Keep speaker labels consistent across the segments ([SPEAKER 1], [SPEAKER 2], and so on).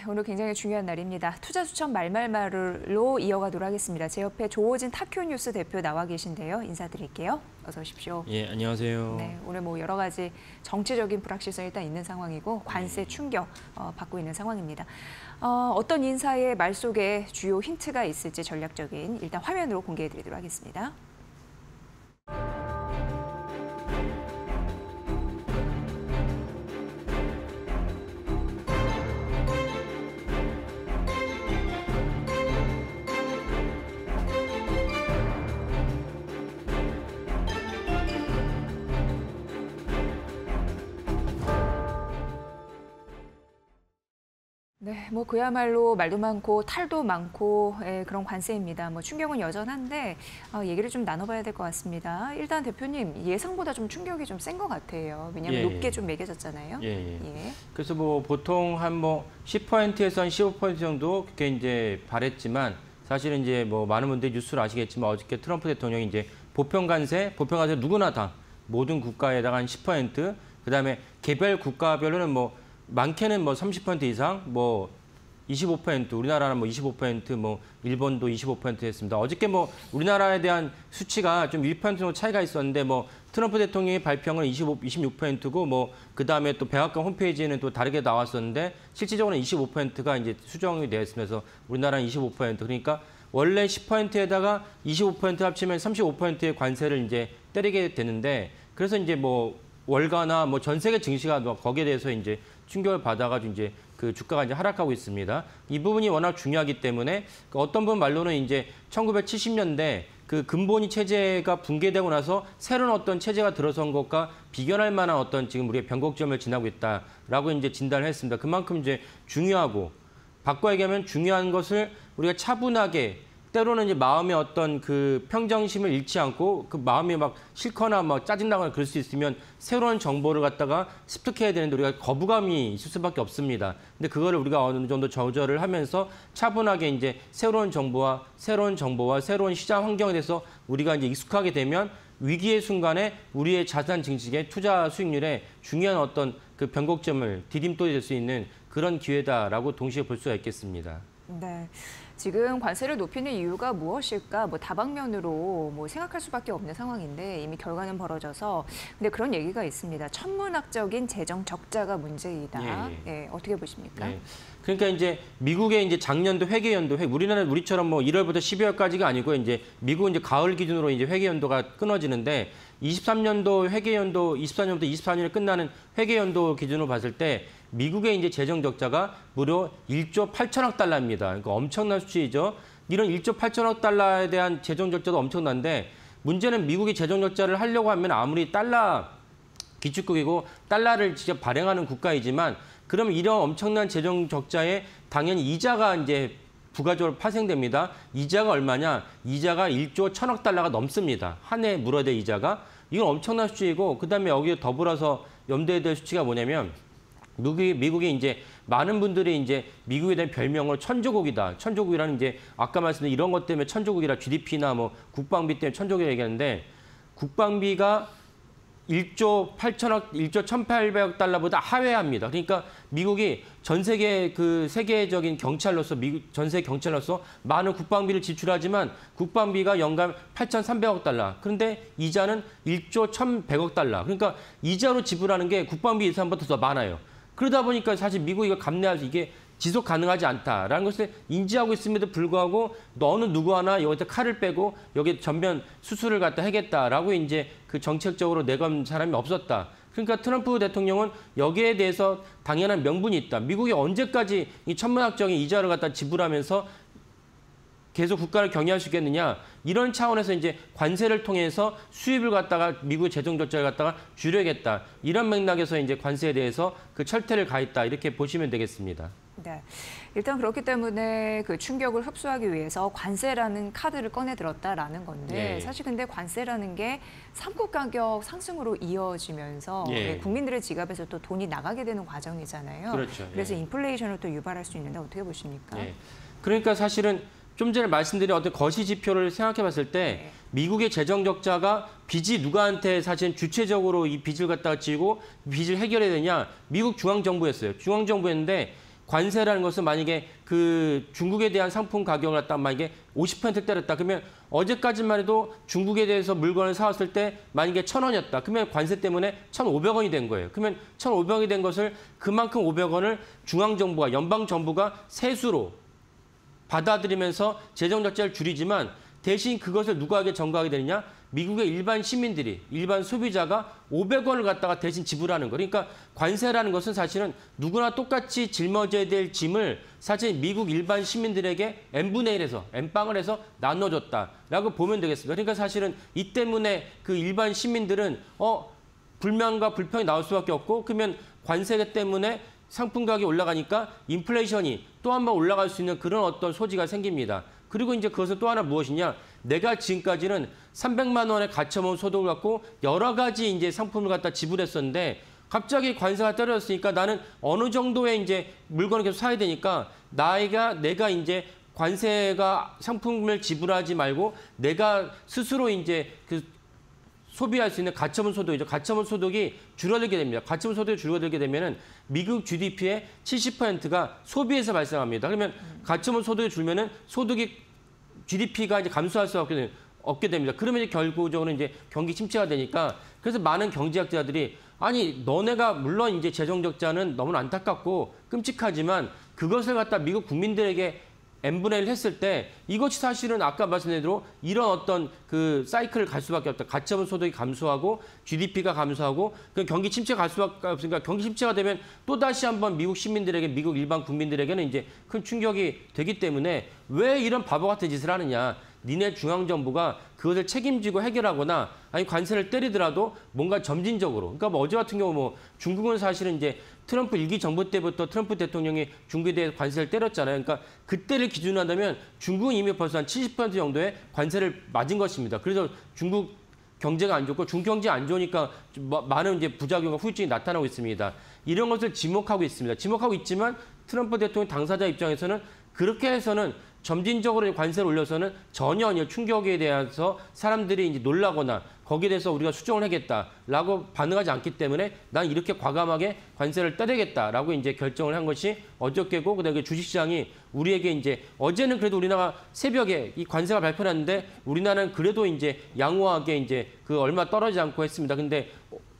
[SPEAKER 1] 오늘 굉장히 중요한 날입니다. 투자수천 말말말로 이어가도록 하겠습니다. 제 옆에 조호진 타큐뉴스 대표 나와 계신데요. 인사드릴게요. 어서 오십시오.
[SPEAKER 2] 예, 안녕하세요.
[SPEAKER 1] 네, 오늘 뭐 여러 가지 정치적인 불확실성이 일단 있는 상황이고 관세 충격 받고 있는 상황입니다. 어떤 인사의 말 속에 주요 힌트가 있을지 전략적인 일단 화면으로 공개해드리도록 하겠습니다. 네, 뭐 그야말로 말도 많고 탈도 많고 그런 관세입니다. 뭐 충격은 여전한데 얘기를 좀 나눠봐야 될 것 같습니다. 일단 대표님 예상보다 좀 충격이 좀 센 것 같아요. 왜냐하면 높게 좀 매겨졌잖아요.
[SPEAKER 2] 예. 그래서 뭐 보통 한 뭐 10%에서 한 15% 정도 그렇게 이제 바랬지만 사실은 이제 뭐 많은 분들이 뉴스를 아시겠지만 어저께 트럼프 대통령이 이제 보편 관세 누구나 다 모든 국가에다가 한 10%, 그다음에 개별 국가별로는 뭐 많게는 뭐 30% 이상, 뭐 25%, 우리나라는 뭐 25%, 뭐 일본도 25% 했습니다. 어저께 뭐 우리나라에 대한 수치가 좀 1% 정도 차이가 있었는데 뭐 트럼프 대통령이 발표한 건 26%고 뭐 그다음에 또 백악관 홈페이지에는 또 다르게 나왔었는데 실질적으로는 25%가 이제 수정이 되어 있으면서 우리나라는 25%. 그러니까 원래 10%에다가 25% 합치면 35%의 관세를 이제 때리게 되는데, 그래서 이제 뭐 월가나 뭐 전 세계 증시가 거기에 대해서 이제 충격을 받아가지고 이제 그 주가가 이제 하락하고 있습니다. 이 부분이 워낙 중요하기 때문에 어떤 분 말로는 이제 1970년대 그 근본위 체제가 붕괴되고 나서 새로운 어떤 체제가 들어선 것과 비견할 만한 어떤 지금 우리의 변곡점을 지나고 있다라고 이제 진단을 했습니다. 그만큼 이제 중요하고, 바꿔 얘기하면 중요한 것을 우리가 차분하게, 때로는 이제 마음의 어떤 그 평정심을 잃지 않고 그 마음이 막 싫거나 막 짜증나거나 그럴 수 있으면 새로운 정보를 갖다가 습득해야 되는데 우리가 거부감이 있을 수밖에 없습니다. 근데 그거를 우리가 어느 정도 조절을 하면서 차분하게 이제 새로운 정보와 새로운 시장 환경에 대해서 우리가 이제 익숙하게 되면 위기의 순간에 우리의 자산 증식의 투자 수익률에 중요한 어떤 그 변곡점을 디딤돌이 될 수 있는 그런 기회다라고 동시에 볼 수가 있겠습니다.
[SPEAKER 1] 네. 지금 관세를 높이는 이유가 무엇일까? 뭐 다방면으로 뭐 생각할 수밖에 없는 상황인데 이미 결과는 벌어져서, 근데 그런 얘기가 있습니다. 천문학적인 재정 적자가 문제이다. 어떻게 보십니까?
[SPEAKER 2] 그러니까 이제 미국의 이제 작년도 회계연도, 우리나라는 우리처럼 뭐 1월부터 12월까지가 아니고 이제 미국은 이제 가을 기준으로 이제 회계연도가 끊어지는데 23년도 회계연도 24년부터 24년에 끝나는 회계연도 기준으로 봤을 때 미국의 이제 재정 적자가 무려 1조 8천억 달러입니다. 그러니까 엄청난 수치이죠. 이런 1조 8천억 달러에 대한 재정 적자도 엄청난데, 문제는 미국이 재정 적자를 하려고 하면 아무리 달러 기축국이고 달러를 직접 발행하는 국가이지만 그러면 이런 엄청난 재정 적자에 당연히 이자가 이제 부가적으로 파생됩니다. 이자가 얼마냐? 이자가 1조 1천억 달러가 넘습니다. 한 해 물어대 이자가. 이건 엄청난 수치이고, 그다음에 여기에 더불어서 염두에 될 수치가 뭐냐면 미국이 이제 많은 분들이 이제 미국에 대한 별명으로 천조국이다. 천조국이라는 이제 아까 말씀드린 이런 것 때문에 천조국이라 GDP나 뭐 국방비 때문에 천조국이라고 얘기하는데, 국방비가 1조 8천억, 1조 1,800억 달러보다 하회합니다. 그러니까 미국이 전 세계 그 세계적인 경찰로서, 전 세계 경찰로서 많은 국방비를 지출하지만 국방비가 연간 8,300억 달러. 그런데 이자는 1조 1,100억 달러. 그러니까 이자로 지불하는 게 국방비 예산보다 더 많아요. 그러다 보니까 사실 미국이 이거 감내할 수, 이게 지속 가능하지 않다라는 것을 인지하고 있음에도 불구하고 어느 누구 하나 여기서 칼을 빼고 여기 전면 수술을 갖다 하겠다라고 이제 그 정책적으로 내건 사람이 없었다. 그러니까 트럼프 대통령은 여기에 대해서 당연한 명분이 있다. 미국이 언제까지 이 천문학적인 이자를 갖다 지불하면서 계속 국가를 경영할 수 있겠느냐, 이런 차원에서 이제 관세를 통해서 수입을 갖다가 미국의 재정 적자를 갖다가 줄여야겠다, 이런 맥락에서 이제 관세에 대해서 그 철퇴를 가했다, 이렇게 보시면 되겠습니다.
[SPEAKER 1] 네, 일단 그렇기 때문에 그 충격을 흡수하기 위해서 관세라는 카드를 꺼내 들었다라는 건데, 사실 근데 관세라는 게 상품 가격 상승으로 이어지면서 국민들의 지갑에서 또 돈이 나가게 되는 과정이잖아요.
[SPEAKER 2] 그렇죠.
[SPEAKER 1] 그래서 인플레이션을 또 유발할 수 있는데 어떻게 보십니까?
[SPEAKER 2] 그러니까 사실은 좀 전에 말씀드린 어떤 거시 지표를 생각해 봤을 때 미국의 재정 적자가 빚이 누구한테 사실 주체적으로 이 빚을 갖다가 지고 빚을 해결해야 되냐? 미국 중앙정부였어요. 중앙정부였는데 관세라는 것은 만약에 그 중국에 대한 상품 가격을 갖다 만약에 50% 때렸다. 그러면 어제까지만 해도 중국에 대해서 물건을 사왔을 때 만약에 1,000원이었다. 그러면 관세 때문에 1,500원이 된 거예요. 그러면 1,500원이 된 것을 그만큼 500원을 중앙정부가, 연방정부가 세수로 받아들이면서 재정적자를 줄이지만 대신 그것을 누구에게 전가하게 되느냐? 미국의 일반 시민들이, 일반 소비자가 500원을 갖다가 대신 지불하는 거. 그러니까 관세라는 것은 사실은 누구나 똑같이 짊어져야 될 짐을 사실 미국 일반 시민들에게 n분의 1에서, n빵을 해서 나눠줬다라고 보면 되겠습니다. 그러니까 사실은 이 때문에 그 일반 시민들은 불만과 불평이 나올 수밖에 없고 그러면 관세 때문에 상품 가격이 올라가니까 인플레이션이 또 한 번 올라갈 수 있는 그런 어떤 소지가 생깁니다. 그리고 이제 그것은 또 하나 무엇이냐? 내가 지금까지는 300만 원의 가처분 소득을 갖고 여러 가지 이제 상품을 갖다 지불했었는데 갑자기 관세가 떨어졌으니까 나는 어느 정도의 이제 물건을 계속 사야 되니까 내가 이제 관세가 상품을 지불하지 말고 내가 스스로 이제 그 소비할 수 있는 가처분 소득이죠. 가처분 소득이 줄어들게 됩니다. 가처분 소득이 줄어들게 되면은 미국 GDP의 70%가 소비에서 발생합니다. 그러면 가처분 소득이 줄면은 소득이 GDP가 이제 감소할 수밖에 없게 됩니다. 그러면 이제 결국적으로 이제 경기 침체가 되니까 그래서 많은 경제학자들이 아니 너네가 물론 이제 재정 적자는 너무 안타깝고 끔찍하지만 그것을 갖다 미국 국민들에게 n분의 1 했을 때 이것이 사실은 아까 말씀드린 대로 이런 어떤 그 사이클을 갈 수밖에 없다. 가처분 소득이 감소하고 GDP가 감소하고 그 경기 침체가 갈 수밖에 없으니까 경기 침체가 되면 또 다시 한번 미국 시민들에게 미국 일반 국민들에게는 이제 큰 충격이 되기 때문에 왜 이런 바보 같은 짓을 하느냐. 니네 중앙정부가 그것을 책임지고 해결하거나 아니 관세를 때리더라도 뭔가 점진적으로 그러니까 뭐 어제 같은 경우 뭐 중국은 사실은 이제 트럼프 1기 정부 때부터 트럼프 대통령이 중국에 대해 관세를 때렸잖아요. 그러니까 그때를 기준으로 한다면 중국은 이미 벌써 한 70% 정도의 관세를 맞은 것입니다. 그래서 중국 경제가 안 좋고 중국 경제 안 좋으니까 많은 이제 부작용과 후유증이 나타나고 있습니다. 이런 것을 지목하고 있습니다. 지목하고 있지만 트럼프 대통령 당사자 입장에서는 그렇게 해서는 점진적으로 관세를 올려서는 전혀 충격에 대해서 사람들이 이제 놀라거나 거기에 대해서 우리가 수정을 하겠다라고 반응하지 않기 때문에 난 이렇게 과감하게 관세를 때리겠다라고 이제 결정을 한 것이 어저께고 그다음에 주식시장이 우리에게 이제 어제는 그래도 우리나라 새벽에 이 관세가 발표났는데 우리나라는 그래도 이제 양호하게 이제 그 얼마 떨어지지 않고 했습니다. 근데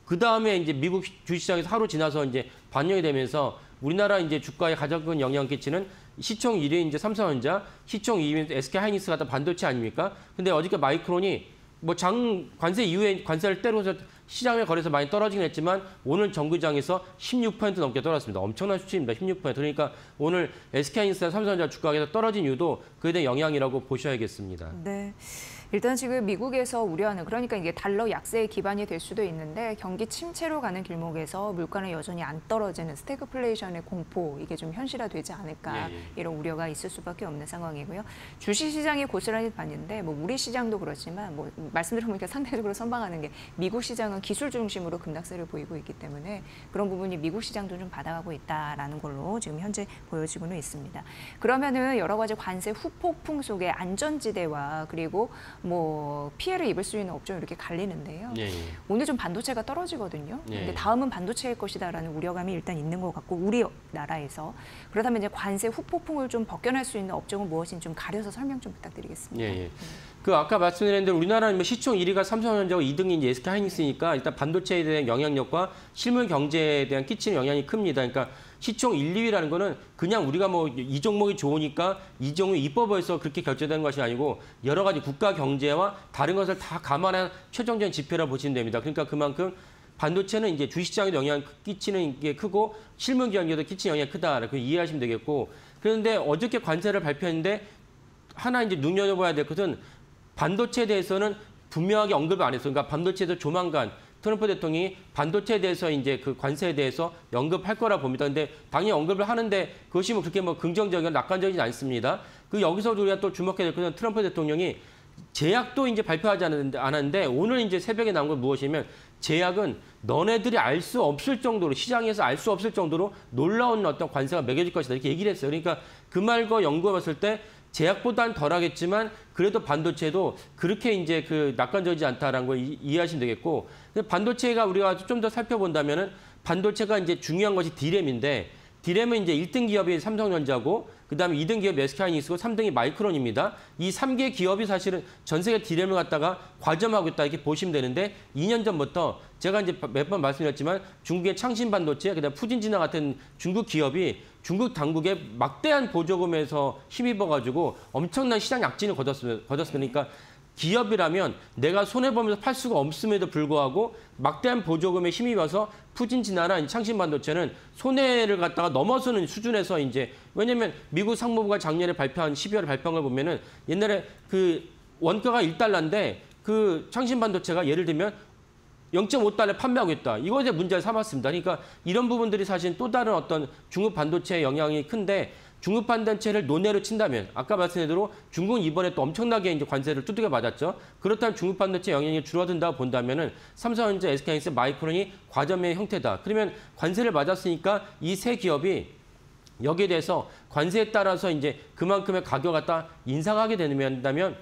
[SPEAKER 2] 그 다음에 이제 미국 주식시장에서 하루 지나서 이제 반영이 되면서 우리나라 이제 주가에 가장 큰 영향을 끼치는 시총 1위인 이제 삼성전자, 시총 2위인 SK 하이닉스 같은 반도체 아닙니까? 근데 어저께 마이크론이 뭐 관세 이후에 관세를 때려서 시장의 거래에서 많이 떨어지긴 했지만 오늘 정규장에서 16% 넘게 떨어졌습니다. 엄청난 수치입니다. 16%. 그러니까 오늘 SK하이닉스나 삼성전자 주가가 떨어진 이유도 그에 대한 영향이라고 보셔야겠습니다.
[SPEAKER 1] 네. 일단 지금 미국에서 우려하는 그러니까 이게 달러 약세의 기반이 될 수도 있는데 경기 침체로 가는 길목에서 물가는 여전히 안 떨어지는 스태그플레이션의 공포 이게 좀 현실화되지 않을까 이런 우려가 있을 수밖에 없는 상황이고요. 주식시장이 고스란히 봤는데 뭐 우리 시장도 그렇지만 뭐 말씀 들어보니까 상대적으로 선방하는 게 미국 시장은 기술 중심으로 급락세를 보이고 있기 때문에 그런 부분이 미국 시장도 좀 받아가고 있다라는 걸로 지금 현재 보여지고는 있습니다. 그러면은 여러 가지 관세 후폭풍 속에 안전지대와 그리고 뭐 피해를 입을 수 있는 업종 이렇게 갈리는데요. 오늘 좀 반도체가 떨어지거든요. 근데 다음은 반도체일 것이다라는 우려감이 일단 있는 것 같고 우리나라에서 그렇다면 이제 관세 후폭풍을 좀 벗겨날 수 있는 업종은 무엇인지 좀 가려서 설명 좀 부탁드리겠습니다.
[SPEAKER 2] 그 아까 말씀드린 대로 우리나라는 시총 1위가 삼성전자고 2등이 이제 SK하이닉스니까 일단 반도체에 대한 영향력과 실물 경제에 대한 끼치는 영향이 큽니다. 그러니까 시총 1, 2위라는 거는 그냥 우리가 뭐 이 종목이 좋으니까 이 종목이 이뻐보여서 그렇게 결정되는 것이 아니고 여러 가지 국가 경제와 다른 것을 다 감안한 최종적인 지표라 보시면 됩니다. 그러니까 그만큼 반도체는 이제 주식시장에도 영향을 끼치는 게 크고 실물 경제에도 끼치는 영향이 크다. 이렇게 이해하시면 되겠고 그런데 어저께 관세를 발표했는데 하나 이제 눈여겨봐야 될 것은 반도체에 대해서는 분명하게 언급을 안 했어요. 그러니까 반도체도 조만간 트럼프 대통령이 반도체에 대해서 이제 그 관세에 대해서 언급할 거라 봅니다. 근데 당연히 언급을 하는데 그것이 뭐 그렇게 뭐 긍정적이나 낙관적이지 않습니다. 그 여기서 우리가 또 주목해야 될 것은 트럼프 대통령이 제약도 이제 발표하지 않았는데 오늘 이제 새벽에 나온 건 무엇이냐면 제약은 너네들이 알 수 없을 정도로 시장에서 알 수 없을 정도로 놀라운 어떤 관세가 매겨질 것이다 이렇게 얘기를 했어요. 그러니까 그 말과 연구해봤을 때 제약보다는 덜하겠지만 그래도 반도체도 그렇게 이제 그 낙관적이지 않다라는 걸 이해하시면 되겠고 반도체가 우리가 좀 더 살펴본다면은 반도체가 이제 중요한 것이 D램인데 디램은 이제 1등 기업이 삼성전자고 그다음에 2등 기업이 SK하이닉스고 3등이 마이크론입니다. 이 3개 기업이 사실은 전 세계 디램을 갖다가 과점하고 있다 이렇게 보시면 되는데 2년 전부터 제가 이제 몇 번 말씀드렸지만 중국의 창신반도체 그다음 푸진진화 같은 중국 기업이 중국 당국의 막대한 보조금에서 힘입어가지고 엄청난 시장 약진을 거뒀습니다. 그러니까 기업이라면 내가 손해보면서 팔 수가 없음에도 불구하고 막대한 보조금에 힘입어서 푸진진화나 창신반도체는 손해를 갖다가 넘어서는 수준에서 이제 왜냐면 미국 상무부가 작년에 발표한 12월에 발표한 걸 보면은 옛날에 그 원가가 1달러인데 그 창신반도체가 예를 들면 0.5달러에 판매하고 있다. 이거 이제 문제를 삼았습니다. 그러니까 이런 부분들이 사실 또 다른 어떤 중국 반도체의 영향이 큰데 중국 반도체를 논외로 친다면 아까 말씀드린 대로 중국은 이번에 또 엄청나게 이제 관세를 두들겨 맞았죠. 그렇다면 중국 반도체 영향이 줄어든다고 본다면은 삼성전자, SK하이닉스, 마이크론이 과점의 형태다. 그러면 관세를 맞았으니까 이 세 기업이 여기에 대해서 관세에 따라서 이제 그만큼의 가격을 갖다 인상하게 된다면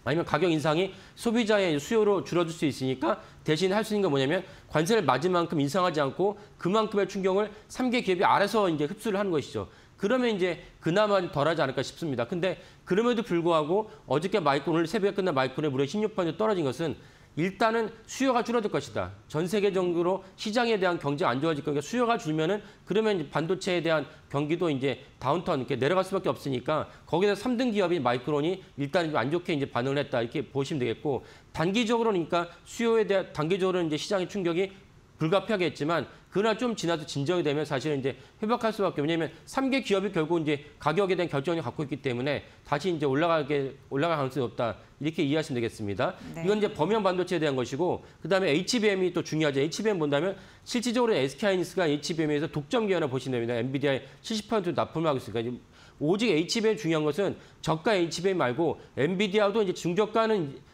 [SPEAKER 2] 아니면 가격 인상이 소비자의 수요로 줄어들 수 있으니까 대신 할 수 있는 건 뭐냐면 관세를 맞은 만큼 인상하지 않고 그만큼의 충격을 3개 기업이 알아서 이제 흡수를 하는 것이죠. 그러면 이제 그나마 덜하지 않을까 싶습니다. 근데 그럼에도 불구하고 어저께 오늘 새벽에 끝난 마이크론이 무려 16% 떨어진 것은 일단은 수요가 줄어들 것이다. 전 세계적으로 시장에 대한 경제가 안 좋아질 거니까 수요가 줄면은 그러면 반도체에 대한 경기도 이제 다운턴 이렇게 내려갈 수밖에 없으니까 거기서 3등 기업인 마이크론이 일단 안 좋게 이제 반응을 했다 이렇게 보시면 되겠고 단기적으로 그러니까 수요에 대한 단기적으로 이제 시장의 충격이 불가피하겠지만 그러나 좀 지나서 진정이 되면 사실은 이제 회복할 수밖에 왜냐하면 3개 기업이 결국 이제 가격에 대한 결정을 갖고 있기 때문에 다시 이제 올라갈 가능성이 없다 이렇게 이해하시면 되겠습니다.
[SPEAKER 1] 네.
[SPEAKER 2] 이건 이제 범용 반도체에 대한 것이고 그다음에 HBM이 또 중요하죠. HBM 본다면 실질적으로 SK하이닉스가 HBM에서 독점 기업을 보시면 됩니다. 엔비디아에 70% 납품을 하고 있으니까 오직 HBM 중요한 것은 저가 HBM 말고 엔비디아도 이제 중저가는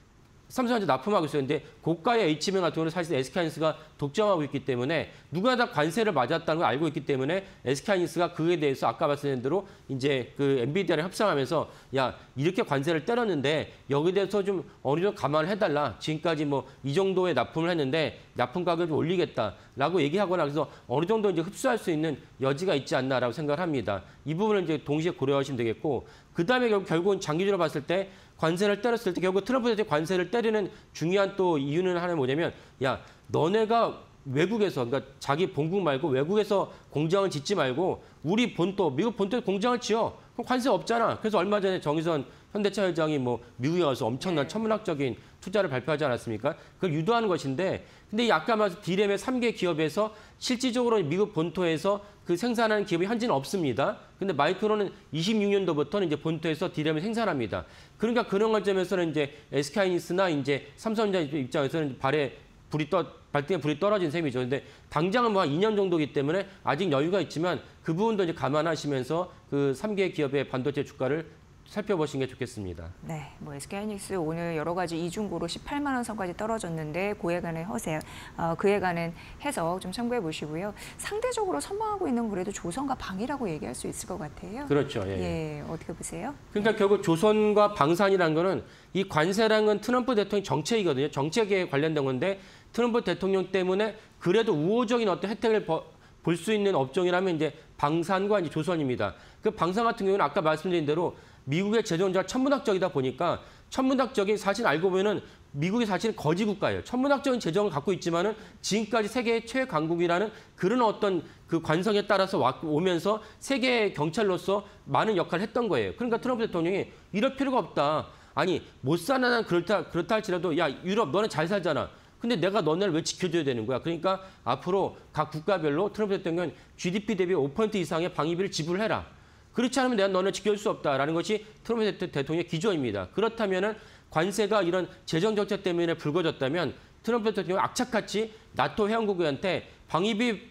[SPEAKER 2] 삼성전자 납품하고 있어요. 근데 고가의 HBM 같은 경우는 사실 SK하이닉스가 독점하고 있기 때문에 누가 다 관세를 맞았다는 걸 알고 있기 때문에 SK하이닉스가 그에 대해서 아까 말씀드린 대로 이제 그 엔비디아를 협상하면서 야 이렇게 관세를 때렸는데 여기에 대해서 좀 어느 정도 감안을 해달라. 지금까지 뭐 이 정도의 납품을 했는데 납품 가격을 좀 올리겠다라고 얘기하거나 그래서 어느 정도 이제 흡수할 수 있는 여지가 있지 않나라고 생각을 합니다. 이 부분을 이제 동시에 고려하시면 되겠고 그 다음에 결국은 장기적으로 봤을 때 관세를 때렸을 때 결국 트럼프 대통령이 관세를 때리는 중요한 또 이유는 하나 뭐냐면 야 너네가 외국에서 그러니까 자기 본국 말고 외국에서 공장을 짓지 말고 우리 본토 미국 본토에 공장을 지어 그럼 관세 없잖아. 그래서 얼마 전에 정의선 현대차 회장이 뭐 미국에 가서 엄청난 천문학적인 투자를 발표하지 않았습니까? 그걸 유도하는 것인데 근데 이 아까 말씀 디램의 3개 기업에서 실질적으로 미국 본토에서 그 생산하는 기업이 현재는 없습니다. 근데 마이크론은 26년도부터는 이제 본토에서 디램을 생산합니다. 그러니까 그런 관점에서는 이제 SK하이닉스나 이제 삼성전자 입장에서는 발등에 불이 떨어진 셈이죠. 근데 당장은 뭐 한 2년 정도이기 때문에 아직 여유가 있지만 그 부분도 이제 감안하시면서 그 3개 기업의 반도체 주가를 살펴보시는 게 좋겠습니다.
[SPEAKER 1] 네, 뭐 SK하이닉스 오늘 여러 가지 이중고로 18만 원 선까지 떨어졌는데 그에 관한 해석 좀 참고해 보시고요. 상대적으로 선방하고 있는 건 그래도 조선과 방이라고 얘기할 수 있을 것 같아요.
[SPEAKER 2] 그렇죠.
[SPEAKER 1] 예, 어떻게 보세요?
[SPEAKER 2] 그러니까 결국 조선과 방산이라는 거는 이 관세라는 건 트럼프 대통령 정책이거든요. 정책에 관련된 건데 트럼프 대통령 때문에 그래도 우호적인 어떤 혜택을 볼 수 있는 업종이라면 이제 방산과 이제 조선입니다. 그 방산 같은 경우는 아까 말씀드린 대로 미국의 재정자가 천문학적이다 보니까 천문학적인 사실 알고 보면은 미국이 사실 거지 국가예요. 천문학적인 재정을 갖고 있지만은 지금까지 세계 최강국이라는 그런 어떤 그 관성에 따라서 오면서 세계 경찰로서 많은 역할을 했던 거예요. 그러니까 트럼프 대통령이 이럴 필요가 없다. 아니 못 사는 한 그렇다 할지라도 야 유럽 너네 잘 살잖아. 근데 내가 너네를 왜 지켜줘야 되는 거야? 그러니까 앞으로 각 국가별로 트럼프 대통령은 GDP 대비 5% 이상의 방위비를 지불해라. 그렇지 않으면 내가 너네 지켜줄 수 없다라는 것이 트럼프 대통령의 기조입니다. 그렇다면은 관세가 이런 재정 정책 때문에 불거졌다면 트럼프 대통령이 악착같이 나토 회원국한테 방위비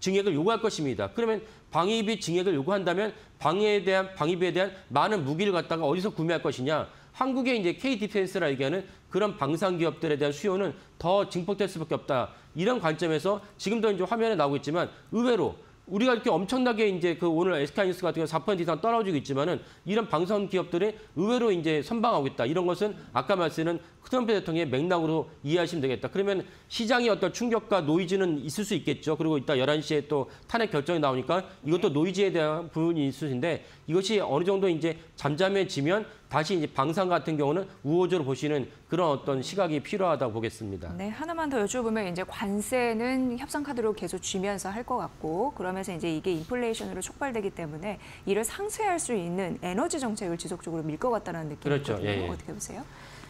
[SPEAKER 2] 증액을 요구할 것입니다. 그러면 방위비 증액을 요구한다면 방위비에 대한 많은 무기를 갖다가 어디서 구매할 것이냐? 한국의 이제 K-디펜스라 얘기하는 그런 방산 기업들에 대한 수요는 더 증폭될 수밖에 없다. 이런 관점에서 지금도 이제 화면에 나오고 있지만 의외로 우리가 이렇게 엄청나게 이제 그 오늘 SK뉴스 같은 경우 4% 이상 떨어지고 있지만은 이런 방산 기업들이 의외로 이제 선방하고 있다. 이런 것은 아까 말씀드린 트럼프 대통령의 맥락으로 이해하시면 되겠다. 그러면 시장의 어떤 충격과 노이즈는 있을 수 있겠죠. 그리고 이따 11시에 또 탄핵 결정이 나오니까 이것도 노이즈에 대한 부분이 있을 텐데 이것이 어느 정도 이제 잠잠해지면 다시 이제 방산 같은 경우는 우호적으로 보시는 그런 어떤 시각이 필요하다고 보겠습니다.
[SPEAKER 1] 네, 하나만 더 여쭤보면 이제 관세는 협상 카드로 계속 쥐면서 할 것 같고 그러면서 이제 이게 인플레이션으로 촉발되기 때문에 이를 상쇄할 수 있는 에너지 정책을 지속적으로 밀 것 같다는 느낌이
[SPEAKER 2] 그렇죠.
[SPEAKER 1] 있거든요.
[SPEAKER 2] 예, 예.
[SPEAKER 1] 어떻게 보세요?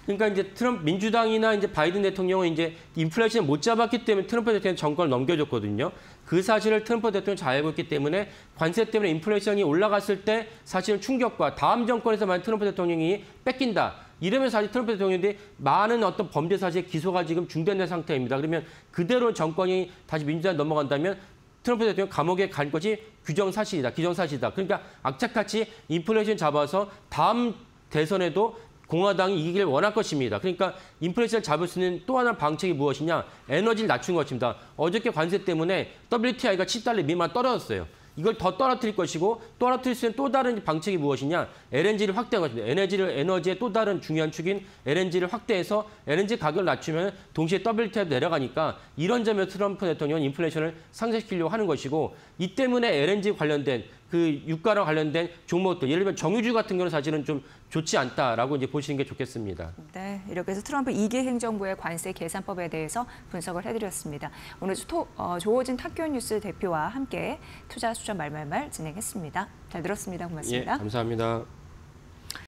[SPEAKER 2] 그러니까 이제 트럼프 민주당이나 이제 바이든 대통령은 이제 인플레이션을 못 잡았기 때문에 트럼프 대통령 정권을 넘겨줬거든요. 그 사실을 트럼프 대통령이 잘 알고 있기 때문에 관세 때문에 인플레이션이 올라갔을 때 사실은 충격과 다음 정권에서 만약 트럼프 대통령이 뺏긴다. 이러면 사실 트럼프 대통령이 많은 어떤 범죄 사실 기소가 지금 중단된 상태입니다. 그러면 그대로 정권이 다시 민주당 넘어간다면 트럼프 대통령 감옥에 갈 것이 규정사실이다. 기정사실이다. 그러니까 악착같이 인플레이션 잡아서 다음 대선에도 공화당이 이기길 원할 것입니다. 그러니까 인플레이션을 잡을 수 있는 또 하나 방책이 무엇이냐? 에너지를 낮춘 것입니다. 어저께 관세 때문에 WTI가 $10 미만 떨어졌어요. 이걸 더 떨어뜨릴 것이고 떨어뜨릴 수 있는 또 다른 방책이 무엇이냐? LNG를 확대한 것입니다. 에너지의 또 다른 중요한 축인 LNG를 확대해서 LNG 가격을 낮추면 동시에 WTI도 내려가니까 이런 점에서 트럼프 대통령은 인플레이션을 상쇄시키려고 하는 것이고 이 때문에 LNG 관련된 그 유가랑 관련된 종목들, 예를 들면 정유주 같은 경우는 사실은 좀 좋지 않다라고 이제 보시는 게 좋겠습니다.
[SPEAKER 1] 네, 이렇게 해서 트럼프 2기 행정부의 관세 계산법에 대해서 분석을 해드렸습니다. 오늘 조호진 탁교뉴스 대표와 함께 투자 수첩 말말말 진행했습니다. 잘 들었습니다. 고맙습니다.
[SPEAKER 2] 예, 감사합니다.